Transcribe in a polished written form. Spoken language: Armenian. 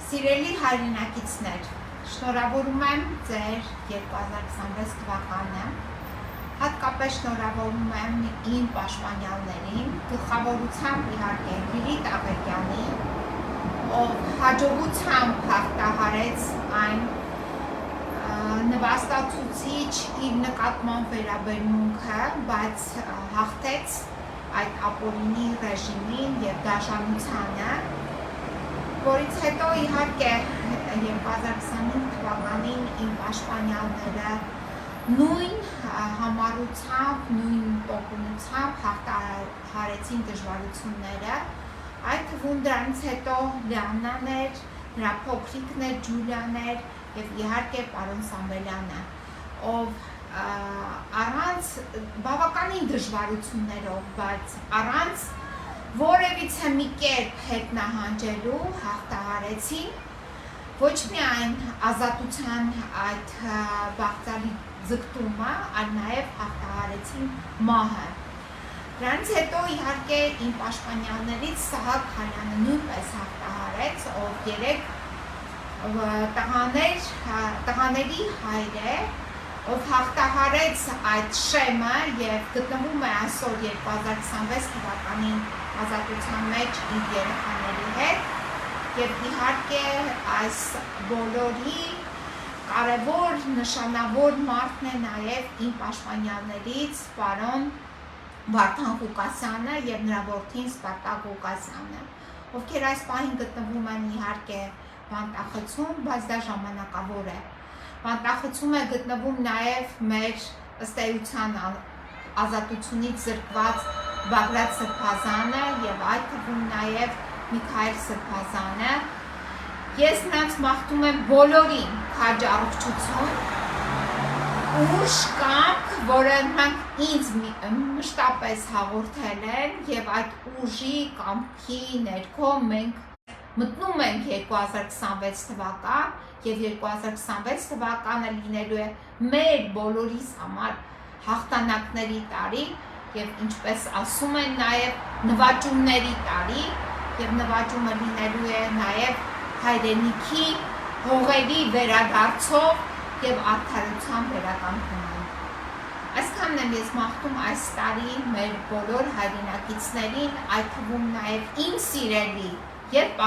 Սիրելի հայրենակիցներ, շնորհավորում եմ ձեր 2026 թվականը, հատկապես շնորհավորում եմ իմ պաշտպանյալներին, գլխավորությամբ իհարկե Լիլիթ Աղեկյանին, ով հաջողությամբ հաղթահարեց այն նվաստացուցիչ իր նկատմամբ վերաբերմունքը, բայց հաղթեց այդ ապօրինի ռեժիմին և դաշնությանը, որից հետո իհարկե 2025 թվականին իմ պաշտպանյալները նույն համառությամբ, նույն տոկունությամբ հաղթահարեցին դժվարությունները, այդ թվում դրանից հետո Լիաննան էր, նրա փոքրիկն էր Ջուլիան էր և իհարկե պարոն Սամվելյանը, ով առանց բավականին դժվարություններով, բայց առանց որևիցե մի կերպ հետնահանջելու հաղթահարեցին ոչ միայն ազատության այդ բաղձալի ձգտումը, այլ նաև հաղթահարեցին մահը։ Դրանից հետո իհարկե իմ պաշտպանյալներից Սահակ Քանյանը նույնպես հաղթահարեց, ով 3 տղաների հայր է, ով հաղթահարեց այդ շեմը և գտնվում է այսօր 2026 թվականին ազատության մեջ իր երեխաների հետ և իհարկե այս բոլորի կարևոր նշանավոր մարդն է նաև իմ պաշտպանյալներից պարոն Վարդան Ղուկասյանը և նրա որդին Սպարտակ Ղուկասյանը, ովքեր այս պահին գտնվում են իհարկե բանտախցում, բայց դա ժամանակավոր է։ Բանտախցում է գտնվում նաև մեր ըստ էության ազատությունից զրկված Բագրատ Սրբազանը և այդ թվում նաև Միքայել Սրբազանը։ Ես նրանց մաղթում եմ բոլորին քաջ առողջություն, ուժ, կամք, որը նրանք ինձ մշտապես հաղորդել են և այդ ուժի կամքի ներքո մենք մտնում ենք 2026 թվական և 2026 թվականը լինելու է մեր բոլորիս համար հաղթանակների տարի և ինչպես ասում են նաև նվաճումների տարի և նվաճումը լինելու է նաև հայրենիքի հողերի վերադարձով և արդարության վերականգնումով։ Այսքանն եմ ես մաղթում այս տարի մեր բոլոր հայրենակիցներին, այդ թվում նաև իմ սիրելի և